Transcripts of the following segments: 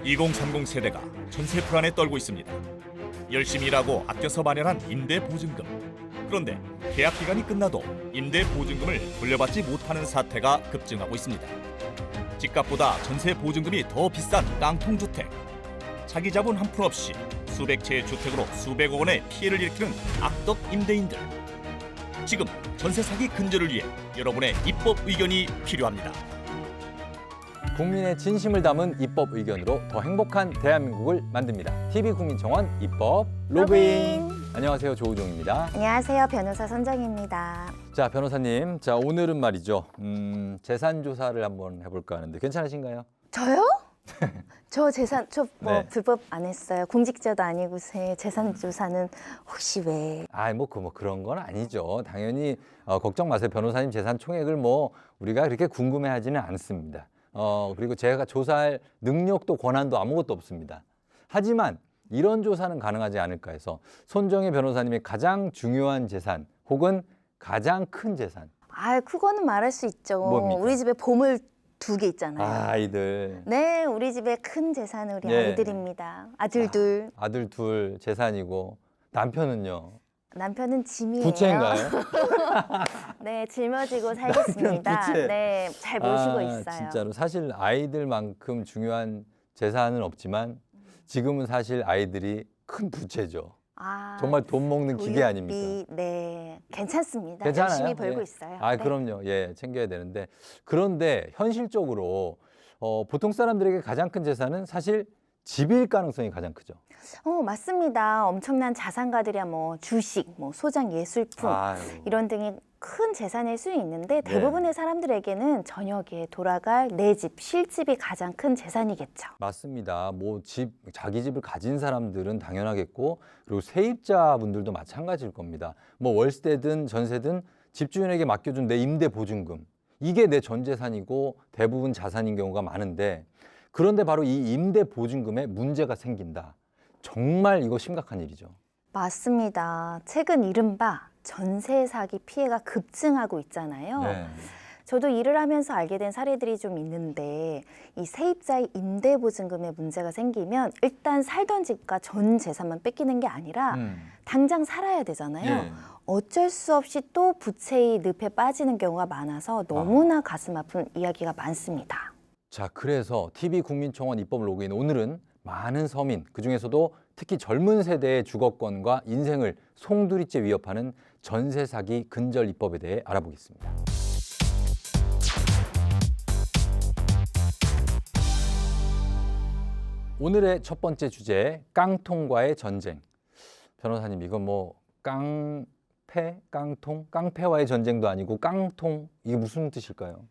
2030 세대가 전세 불안에 떨고 있습니다. 열심히 일하고 아껴서 마련한 임대 보증금. 그런데 계약 기간이 끝나도 임대 보증금을 돌려받지 못하는 사태가 급증하고 있습니다. 집값보다 전세 보증금이 더 비싼 깡통주택. 자기 자본 한 푼 없이 수백 채의 주택으로 수백억 원의 피해를 일으키는 악덕 임대인들. 지금 전세 사기 근절을 위해 여러분의 입법 의견이 필요합니다. 국민의 진심을 담은 입법 의견으로 더 행복한 대한민국을 만듭니다. TV국민청원 입법 로그인. 안녕하세요, 조우종입니다. 안녕하세요, 변호사 선정입니다. 자, 변호사님, 자 오늘은 말이죠. 재산 조사를 한번 해볼까 하는데 괜찮으신가요? 저요? 저 재산 네. 불법 안 했어요. 공직자도 아니고 재산 조사는 혹시 왜? 그런 건 아니죠. 당연히 걱정 마세요. 변호사님 재산 총액을 우리가 그렇게 궁금해하지는 않습니다. 그리고 제가 조사할 능력도 권한도 아무것도 없습니다. 하지만 이런 조사는 가능하지 않을까 해서 손정혜 변호사님의 가장 중요한 재산 혹은 가장 큰 재산. 그거는 말할 수 있죠. 뭡니까? 우리 집에 보물 2개 있잖아요. 아이들. 네, 우리 집에 큰 재산은 우리 네. 아이들입니다. 아들 둘. 아들 둘 재산이고 남편은요? 남편은 짐이에요. 부채인가요? 네, 짊어지고 살겠습니다. 부채. 네, 잘 모시고 있어요. 진짜로 사실 아이들만큼 중요한 재산은 없지만 지금은 사실 아이들이 큰 부채죠. 정말 돈 먹는 기계 아닙니까? 네, 괜찮습니다. 괜찮아요? 열심히 벌고 예. 있어요. 네. 그럼요. 예, 챙겨야 되는데 그런데 현실적으로 보통 사람들에게 가장 큰 재산은 사실 집일 가능성이 가장 크죠. 맞습니다. 엄청난 자산가들이야 주식, 소장 예술품 이런 등이 큰 재산일 수 있는데 대부분의 사람들에게는 저녁에 돌아갈 내 집, 실집이 가장 큰 재산이겠죠. 맞습니다. 자기 집을 가진 사람들은 당연하겠고 그리고 세입자분들도 마찬가지일 겁니다. 월세든 전세든 집주인에게 맡겨준 내 임대 보증금 이게 내 전 재산이고 대부분 자산인 경우가 많은데 그런데 바로 이 임대 보증금에 문제가 생긴다. 정말 이거 심각한 일이죠. 맞습니다. 최근 이른바 전세 사기 피해가 급증하고 있잖아요. 네. 저도 일을 하면서 알게 된 사례들이 좀 있는데 이 세입자의 임대보증금에 문제가 생기면 일단 살던 집과 전 재산만 뺏기는 게 아니라 당장 살아야 되잖아요. 예. 어쩔 수 없이 또 부채의 늪에 빠지는 경우가 많아서 너무나 가슴 아픈 이야기가 많습니다. 자, 그래서 TV국민청원 입법 로그인 오늘은 많은 서민, 그중에서도 특히 젊은 세대의 주거권과 인생을 송두리째 위협하는 전세 사기 근절 입법에 대해 알아보겠습니다. 오늘의 첫 번째 주제, 깡통과의 전쟁. 변호사님, 이건 깡패, 깡통? 깡패와의 전쟁도 아니고 깡통, 이게 무슨 뜻일까요?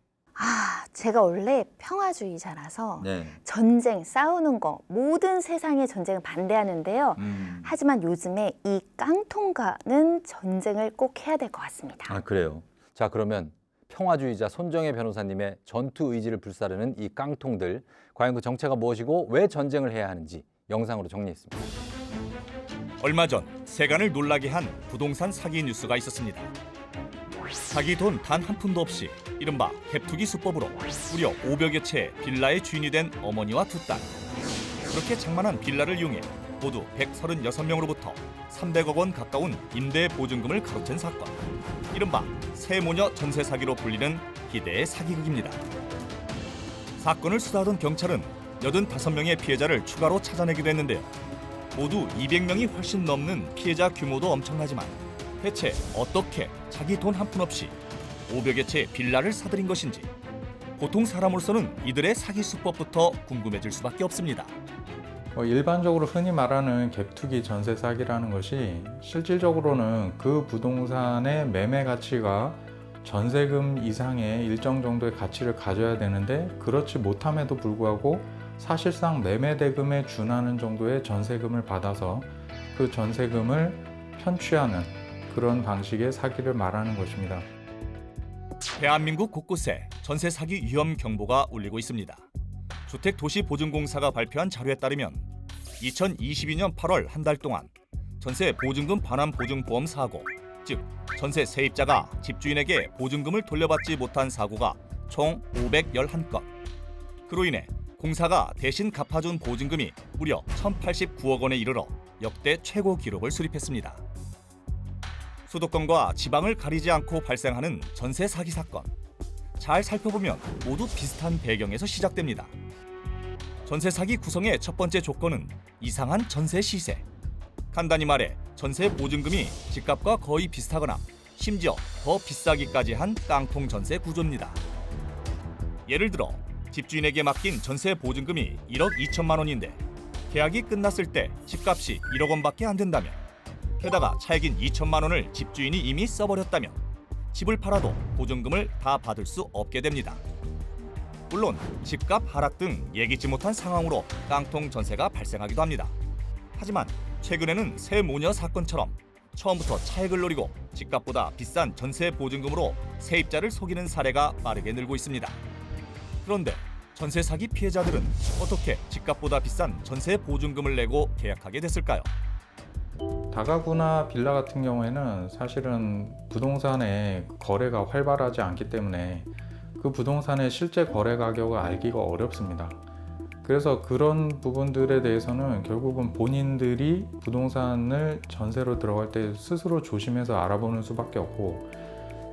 제가 원래 평화주의자라서 네. 전쟁, 싸우는 거, 모든 세상의 전쟁을 반대하는데요. 하지만 요즘에 이 깡통과는 전쟁을 꼭 해야 될 것 같습니다. 그래요. 자, 그러면 평화주의자 손정혜 변호사님의 전투 의지를 불사르는 이 깡통들, 과연 그 정체가 무엇이고 왜 전쟁을 해야 하는지 영상으로 정리했습니다. 얼마 전 세간을 놀라게 한 부동산 사기 뉴스가 있었습니다. 자기 돈 단 한 푼도 없이 이른바 갭투기 수법으로 무려 500여 채의 빌라의 주인이 된 어머니와 두 딸. 그렇게 장만한 빌라를 이용해 모두 136명으로부터 300억 원 가까운 임대 보증금을 가로챈 사건. 이른바 세모녀 전세 사기로 불리는 희대의 사기극입니다. 사건을 수사하던 경찰은 85명의 피해자를 추가로 찾아내기도 했는데요. 모두 200명이 훨씬 넘는 피해자 규모도 엄청나지만 대체 어떻게 자기 돈 한 푼 없이 500여 채의 빌라를 사들인 것인지 보통 사람으로서는 이들의 사기 수법부터 궁금해질 수밖에 없습니다. 일반적으로 흔히 말하는 갭투기 전세 사기라는 것이 실질적으로는 그 부동산의 매매 가치가 전세금 이상의 일정 정도의 가치를 가져야 되는데 그렇지 못함에도 불구하고 사실상 매매 대금에 준하는 정도의 전세금을 받아서 그 전세금을 편취하는 그런 방식의 사기를 말하는 것입니다. 대한민국 곳곳에 전세 사기 위험 경보가 울리고 있습니다. 주택도시보증공사가 발표한 자료에 따르면 2022년 8월 한 달 동안 전세 보증금 반환 보증보험 사고, 즉 전세 세입자가 집주인에게 보증금을 돌려받지 못한 사고가 총 511건. 그로 인해 공사가 대신 갚아준 보증금이 무려 1,089억 원에 이르러 역대 최고 기록을 수립했습니다. 수도권과 지방을 가리지 않고 발생하는 전세 사기 사건. 잘 살펴보면 모두 비슷한 배경에서 시작됩니다. 전세 사기 구성의 첫 번째 조건은 이상한 전세 시세. 간단히 말해 전세 보증금이 집값과 거의 비슷하거나 심지어 더 비싸기까지 한 깡통 전세 구조입니다. 예를 들어 집주인에게 맡긴 전세 보증금이 1억 2천만 원인데 계약이 끝났을 때 집값이 1억 원밖에 안 된다면, 게다가 차액인 2천만 원을 집주인이 이미 써버렸다면 집을 팔아도 보증금을 다 받을 수 없게 됩니다. 물론 집값 하락 등 예기치 못한 상황으로 깡통 전세가 발생하기도 합니다. 하지만 최근에는 새 모녀 사건처럼 처음부터 차익을 노리고 집값보다 비싼 전세 보증금으로 세입자를 속이는 사례가 빠르게 늘고 있습니다. 그런데 전세 사기 피해자들은 어떻게 집값보다 비싼 전세 보증금을 내고 계약하게 됐을까요? 다가구나 빌라 같은 경우에는 사실은 부동산의 거래가 활발하지 않기 때문에 그 부동산의 실제 거래 가격을 알기가 어렵습니다. 그래서 그런 부분들에 대해서는 결국은 본인들이 부동산을 전세로 들어갈 때 스스로 조심해서 알아보는 수밖에 없고,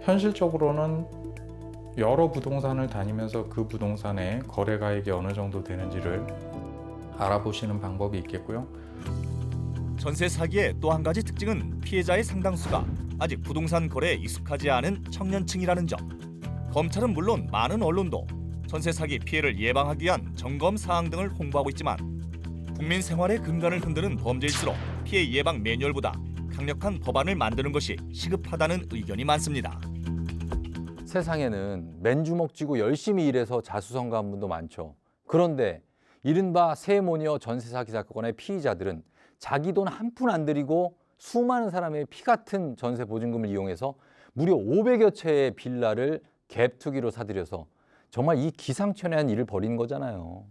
현실적으로는 여러 부동산을 다니면서 그 부동산의 거래 가액이 어느 정도 되는지를 알아보시는 방법이 있겠고요. 전세 사기의 또 한 가지 특징은 피해자의 상당수가 아직 부동산 거래에 익숙하지 않은 청년층이라는 점. 검찰은 물론 많은 언론도 전세 사기 피해를 예방하기 위한 점검 사항 등을 홍보하고 있지만, 국민 생활의 근간을 흔드는 범죄일수록 피해 예방 매뉴얼보다 강력한 법안을 만드는 것이 시급하다는 의견이 많습니다. 세상에는 맨주먹 쥐고 열심히 일해서 자수성가한 분도 많죠. 그런데 이른바 세모녀 전세 사기 사건의 피의자들은 자기 돈 한 푼 안 들이고 수많은 사람의 피 같은 전세 보증금을 이용해서 무려 500여 채의 빌라를 갭 투기로 사들여서 정말 이 기상천외한 일을 벌인 거잖아요.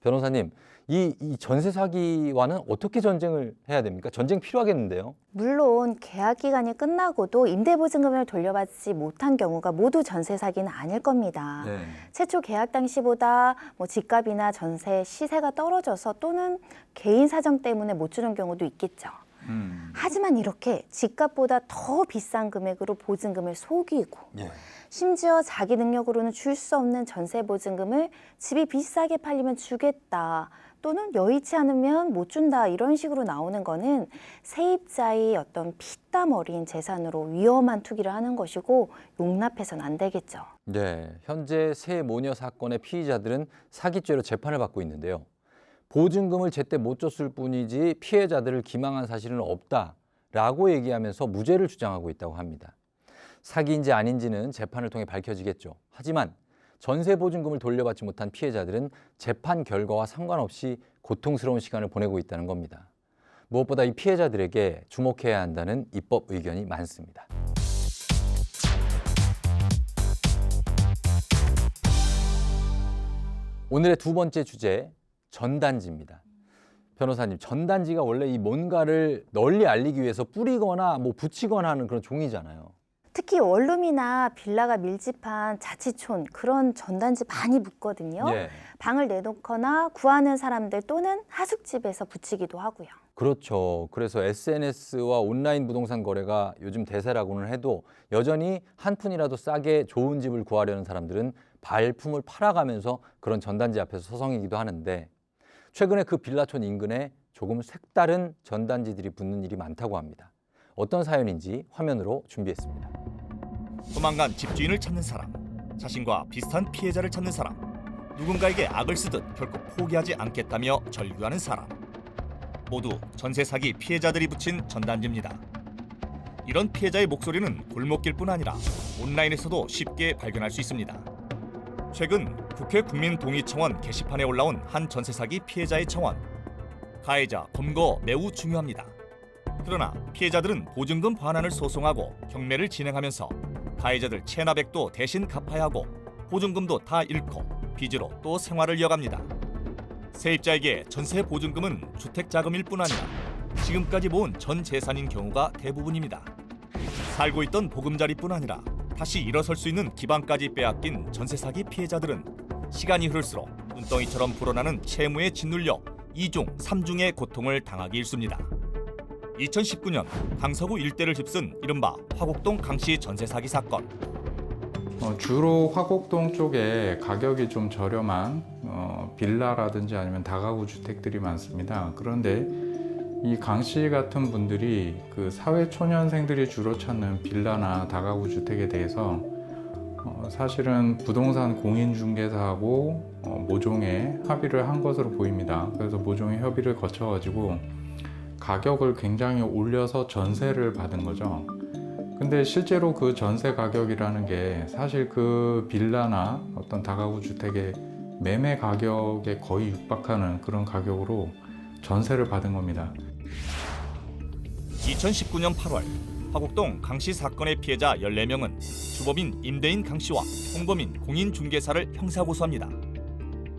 변호사님, 이 전세 사기와는 어떻게 전쟁을 해야 됩니까? 전쟁 필요하겠는데요? 물론 계약 기간이 끝나고도 임대보증금을 돌려받지 못한 경우가 모두 전세 사기는 아닐 겁니다. 최초 계약 당시보다 집값이나 전세 시세가 떨어져서 또는 개인 사정 때문에 못 주는 경우도 있겠죠. 하지만 이렇게 집값보다 더 비싼 금액으로 보증금을 속이고 심지어 자기 능력으로는 줄 수 없는 전세 보증금을 집이 비싸게 팔리면 주겠다, 또는 여의치 않으면 못 준다, 이런 식으로 나오는 거는 세입자의 어떤 피땀 어린 재산으로 위험한 투기를 하는 것이고 용납해서는 안 되겠죠. 네, 현재 세 모녀 사건의 피의자들은 사기죄로 재판을 받고 있는데요. 보증금을 제때 못 줬을 뿐이지 피해자들을 기망한 사실은 없다라고 얘기하면서 무죄를 주장하고 있다고 합니다. 사기인지 아닌지는 재판을 통해 밝혀지겠죠. 하지만 전세 보증금을 돌려받지 못한 피해자들은 재판 결과와 상관없이 고통스러운 시간을 보내고 있다는 겁니다. 무엇보다 이 피해자들에게 주목해야 한다는 입법 의견이 많습니다. 오늘의 두 번째 주제, 전단지입니다. 변호사님, 전단지가 원래 이 뭔가를 널리 알리기 위해서 뿌리거나 붙이거나 하는 그런 종이잖아요. 특히 원룸이나 빌라가 밀집한 자치촌, 그런 전단지 많이 붙거든요. 방을 내놓거나 구하는 사람들 또는 하숙집에서 붙이기도 하고요. 그렇죠. 그래서 SNS와 온라인 부동산 거래가 요즘 대세라고는 해도 여전히 한 푼이라도 싸게 좋은 집을 구하려는 사람들은 발품을 팔아가면서 그런 전단지 앞에서 서성이기도 하는데, 최근에 그 빌라촌 인근에 조금 색다른 전단지들이 붙는 일이 많다고 합니다. 어떤 사연인지 화면으로 준비했습니다. 도망간 집주인을 찾는 사람, 자신과 비슷한 피해자를 찾는 사람, 누군가에게 악을 쓰듯 결코 포기하지 않겠다며 절규하는 사람. 모두 전세 사기 피해자들이 붙인 전단지입니다. 이런 피해자의 목소리는 골목길뿐 아니라 온라인에서도 쉽게 발견할 수 있습니다. 최근 국회 국민동의청원 게시판에 올라온 한 전세 사기 피해자의 청원. 가해자 검거 매우 중요합니다. 그러나 피해자들은 보증금 반환을 소송하고 경매를 진행하면서 가해자들 체납액도 대신 갚아야 하고 보증금도 다 잃고 빚으로 또 생활을 이어갑니다. 세입자에게 전세 보증금은 주택자금일 뿐 아니라 지금까지 모은 전 재산인 경우가 대부분입니다. 살고 있던 보금자리뿐 아니라 다시 일어설 수 있는 기반까지 빼앗긴 전세 사기 피해자들은 시간이 흐를수록 눈덩이처럼 불어나는 채무에 짓눌려 2중, 3중의 고통을 당하기 일쑤입니다. 2019년 강서구 일대를 휩쓴 이른바 화곡동 강씨 전세 사기 사건. 주로 화곡동 쪽에 가격이 좀 저렴한 빌라라든지 아니면 다가구 주택들이 많습니다. 그런데 이 강씨 같은 분들이 그 사회 초년생들이 주로 찾는 빌라나 다가구 주택에 대해서 사실은 부동산 공인중개사하고 모종의 합의를 한 것으로 보입니다. 그래서 모종의 협의를 거쳐가지고 가격을 굉장히 올려서 전세를 받은 거죠. 근데 실제로 그 전세 가격이라는 게 사실 그 빌라나 어떤 다가구 주택의 매매 가격에 거의 육박하는 그런 가격으로 전세를 받은 겁니다. 2019년 8월 화곡동 강씨 사건의 피해자 14명은 주범인 임대인 강씨와 홍범인 공인중개사를 형사고소합니다.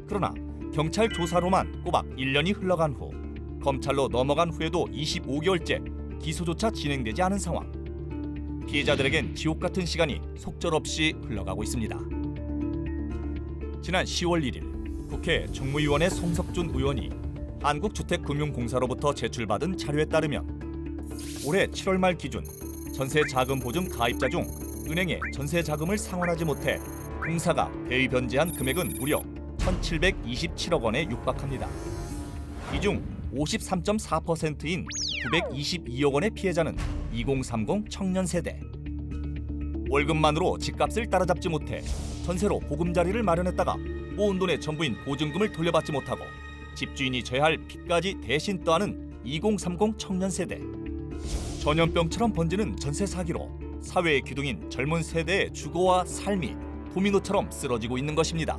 그러나 경찰 조사로만 꼬박 1년이 흘러간 후 검찰로 넘어간 후에도 25개월째 기소조차 진행되지 않은 상황. 피해자들에겐 지옥 같은 시간이 속절없이 흘러가고 있습니다. 지난 10월 1일 국회 정무위원회 송석준 의원이 한국주택금융공사로부터 제출받은 자료에 따르면 올해 7월 말 기준 전세 자금 보증 가입자 중 은행에 전세 자금을 상환하지 못해 공사가 대의 변제한 금액은 무려 1,727억 원에 육박합니다. 이 중 53.4%인 922억 원의 피해자는 2030 청년 세대. 월급만으로 집값을 따라잡지 못해 전세로 보금자리를 마련했다가 모은 돈의 전부인 보증금을 돌려받지 못하고 집주인이 져야 할 빚까지 대신 떠안은 2030 청년 세대. 전염병처럼 번지는 전세 사기로 사회의 기둥인 젊은 세대의 주거와 삶이 도미노처럼 쓰러지고 있는 것입니다.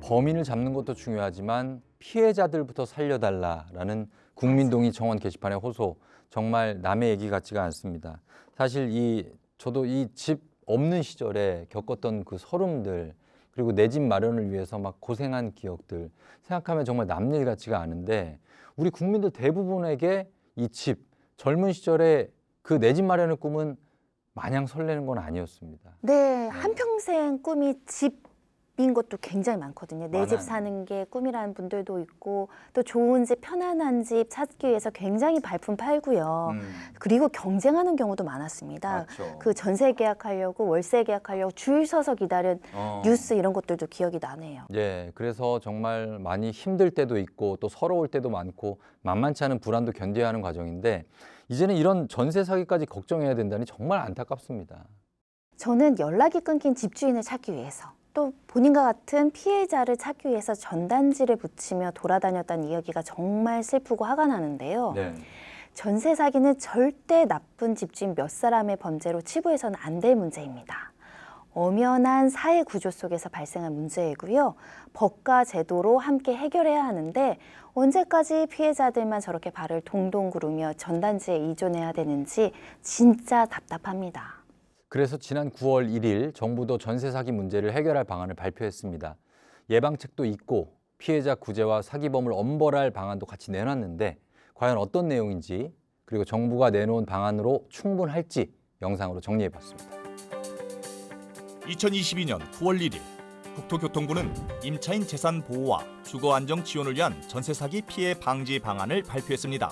범인을 잡는 것도 중요하지만 피해자들부터 살려달라라는 국민동의 청원 게시판의 호소, 정말 남의 얘기 같지가 않습니다. 사실 저도 이 집 없는 시절에 겪었던 그 서름들, 그리고 내 집 마련을 위해서 막 고생한 기억들 생각하면 정말 남 일 같지가 않은데, 우리 국민들 대부분에게 이 집, 젊은 시절에 그 내 집 마련의 꿈은 마냥 설레는 건 아니었습니다. 네, 한평생 꿈이 집인 것도 굉장히 많거든요. 내 집 많아요. 사는 게 꿈이라는 분들도 있고, 또 좋은 집, 편안한 집 찾기 위해서 굉장히 발품 팔고요. 그리고 경쟁하는 경우도 많았습니다. 맞죠. 그 전세 계약하려고, 월세 계약하려고 줄 서서 기다린 뉴스 이런 것들도 기억이 나네요. 예, 그래서 정말 많이 힘들 때도 있고 또 서러울 때도 많고 만만치 않은 불안도 견뎌야 하는 과정인데, 이제는 이런 전세 사기까지 걱정해야 된다니 정말 안타깝습니다. 저는 연락이 끊긴 집주인을 찾기 위해서, 또 본인과 같은 피해자를 찾기 위해서 전단지를 붙이며 돌아다녔다는 이야기가 정말 슬프고 화가 나는데요. 네. 전세 사기는 절대 나쁜 집주인 몇 사람의 범죄로 치부해서는 안 될 문제입니다. 엄연한 사회 구조 속에서 발생한 문제이고요. 법과 제도로 함께 해결해야 하는데 언제까지 피해자들만 저렇게 발을 동동 구르며 전단지에 의존해야 되는지 진짜 답답합니다. 그래서 지난 9월 1일 정부도 전세 사기 문제를 해결할 방안을 발표했습니다. 예방책도 있고 피해자 구제와 사기범을 엄벌할 방안도 같이 내놨는데 과연 어떤 내용인지, 그리고 정부가 내놓은 방안으로 충분할지 영상으로 정리해봤습니다. 2022년 9월 1일 국토교통부는 임차인 재산 보호와 주거 안정 지원을 위한 전세 사기 피해 방지 방안을 발표했습니다.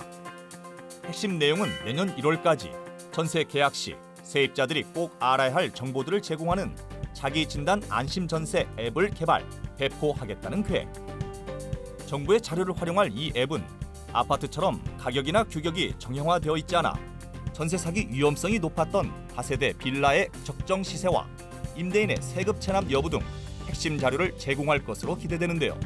핵심 내용은 내년 1월까지 전세 계약 시 세입자들이 꼭 알아야 할 정보들을 제공하는 자기 진단 안심 전세 앱을 개발, 배포하겠다는 계획. 정부의 자료를 활용할 이 앱은 아파트처럼 가격이나 규격이 정형화되어 있지 않아 전세 사기 위험성이 높았던 다세대 빌라의 적정 시세와 임대인의 세급 체납 여부 등 핵심 자료를 제공할 것으로 기대되는데요.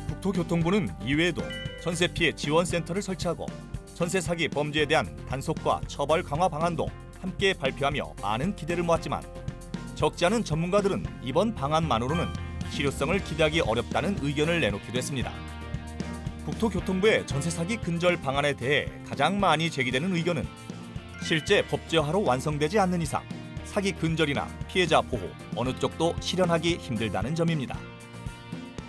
국토교통부는 이외에도 전세 피해 지원센터를 설치하고 전세 사기 범죄에 대한 단속과 처벌 강화 방안도 함께 발표하며 많은 기대를 모았지만, 적지 않은 전문가들은 이번 방안만으로는 실효성을 기대하기 어렵다는 의견을 내놓기도 했습니다. 국토교통부의 전세 사기 근절 방안에 대해 가장 많이 제기되는 의견은 실제 법제화로 완성되지 않는 이상 사기 근절이나 피해자 보호 어느 쪽도 실현하기 힘들다는 점입니다.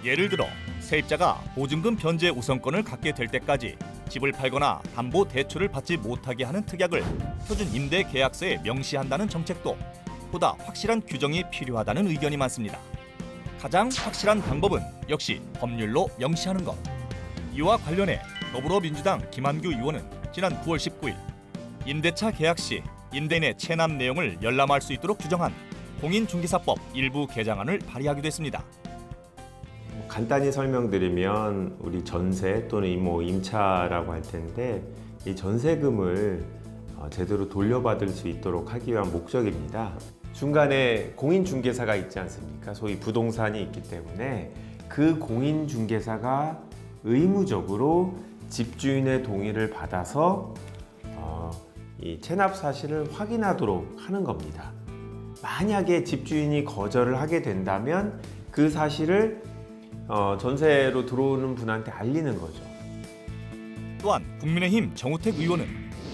예를 들어 세입자가 보증금 변제 우선권을 갖게 될 때까지 집을 팔거나 담보 대출을 받지 못하게 하는 특약을 표준 임대 계약서에 명시한다는 정책도 보다 확실한 규정이 필요하다는 의견이 많습니다. 가장 확실한 방법은 역시 법률로 명시하는 것. 이와 관련해 더불어민주당 김한규 의원은 지난 9월 19일 임대차 계약 시 임대인의 체납 내용을 열람할 수 있도록 규정한 공인중개사법 일부 개정안을 발의하기도 했습니다. 간단히 설명드리면 우리 전세 또는 임차라고 할 텐데 이 전세금을 제대로 돌려받을 수 있도록 하기 위한 목적입니다. 중간에 공인중개사가 있지 않습니까? 소위 부동산이 있기 때문에 그 공인중개사가 의무적으로 집주인의 동의를 받아서 이 체납 사실을 확인하도록 하는 겁니다. 만약에 집주인이 거절을 하게 된다면 그 사실을 전세로 들어오는 분한테 알리는 거죠. 또한 국민의힘 정우택 의원은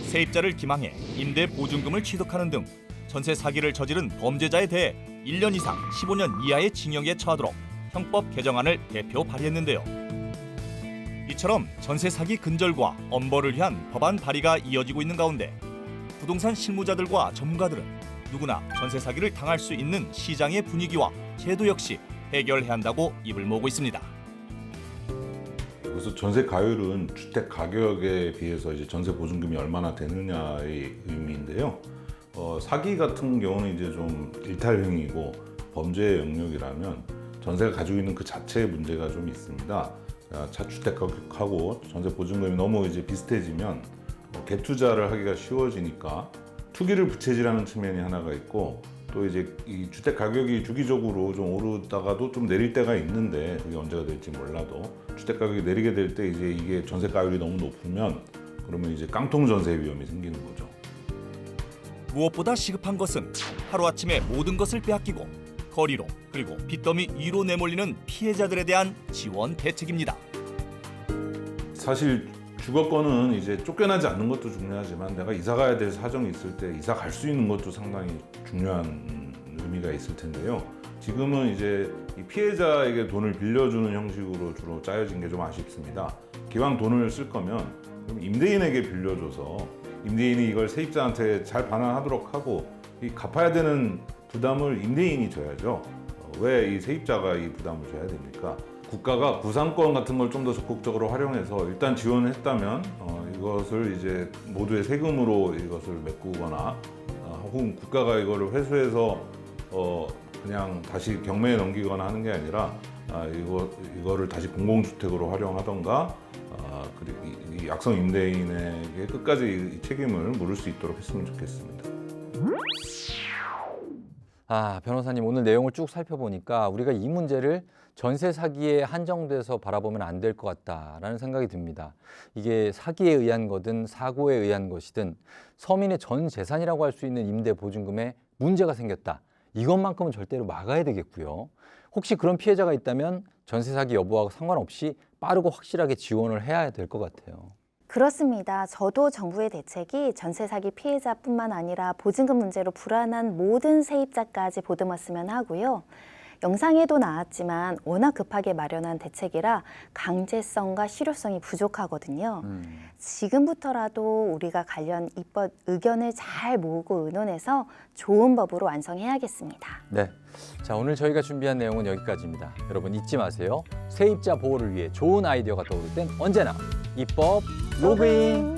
세입자를 기망해 임대 보증금을 취득하는 등 전세 사기를 저지른 범죄자에 대해 1년 이상 15년 이하의 징역에 처하도록 형법 개정안을 대표 발의했는데요. 이처럼 전세 사기 근절과 엄벌을 위한 법안 발의가 이어지고 있는 가운데 부동산 실무자들과 전문가들은 누구나 전세 사기를 당할 수 있는 시장의 분위기와 제도 역시 해결해야 한다고 입을 모으고 있습니다. 그래서 전세 가율은 주택 가격에 비해서 이제 전세 보증금이 얼마나 되느냐의 의미인데요. 사기 같은 경우는 이제 좀 일탈행위이고 범죄의 영역이라면 전세가 가지고 있는 그 자체의 문제가 좀 있습니다. 자주택 가격하고 전세 보증금이 너무 이제 비슷해지면 갭 투자를 하기가 쉬워지니까 투기를 부채질하는 측면이 하나가 있고 또 이제 이 주택 가격이 주기적으로 좀 오르다가도 좀 내릴 때가 있는데 그게 언제가 될지 몰라도 주택 가격이 내리게 될 때 이제 이게 전세 가율이 너무 높으면 그러면 이제 깡통 전세 위험이 생기는 거죠. 무엇보다 시급한 것은 하루아침에 모든 것을 빼앗기고 거리로 그리고 빚더미 위로 내몰리는 피해자들에 대한 지원 대책입니다. 사실 주거권은 이제 쫓겨나지 않는 것도 중요하지만 내가 이사 가야 될 사정이 있을 때 이사 갈 수 있는 것도 상당히 중요한 의미가 있을 텐데요. 지금은 이제 이 피해자에게 돈을 빌려주는 형식으로 주로 짜여진 게 좀 아쉽습니다. 기왕 돈을 쓸 거면 그럼 임대인에게 빌려줘서 임대인이 이걸 세입자한테 잘 반환하도록 하고 이 갚아야 되는 부담을 임대인이 져야죠. 왜 이 세입자가 이 부담을 져야 됩니까? 국가가 구상권 같은 걸 좀 더 적극적으로 활용해서 일단 지원을 했다면 이것을 이제 모두의 세금으로 이것을 메꾸거나 혹은 국가가 이거를 회수해서 그냥 다시 경매에 넘기거나 하는 게 아니라 이거를 다시 공공주택으로 활용하던가 그리고 이 약성 임대인에게 끝까지 이 책임을 물을 수 있도록 했으면 좋겠습니다. 변호사님 오늘 내용을 쭉 살펴보니까 우리가 이 문제를 전세 사기에 한정돼서 바라보면 안 될 것 같다라는 생각이 듭니다. 이게 사기에 의한 거든 사고에 의한 것이든 서민의 전 재산이라고 할 수 있는 임대 보증금에 문제가 생겼다. 이것만큼은 절대로 막아야 되겠고요. 혹시 그런 피해자가 있다면 전세 사기 여부와 상관없이 빠르고 확실하게 지원을 해야 될 것 같아요. 그렇습니다. 저도 정부의 대책이 전세 사기 피해자뿐만 아니라 보증금 문제로 불안한 모든 세입자까지 보듬었으면 하고요. 영상에도 나왔지만 워낙 급하게 마련한 대책이라 강제성과 실효성이 부족하거든요. 지금부터라도 우리가 관련 입법 의견을 잘 모으고 의논해서 좋은 법으로 완성해야겠습니다. 네, 자 오늘 저희가 준비한 내용은 여기까지입니다. 여러분 잊지 마세요. 세입자 보호를 위해 좋은 아이디어가 떠오를 땐 언제나 입법 로그인!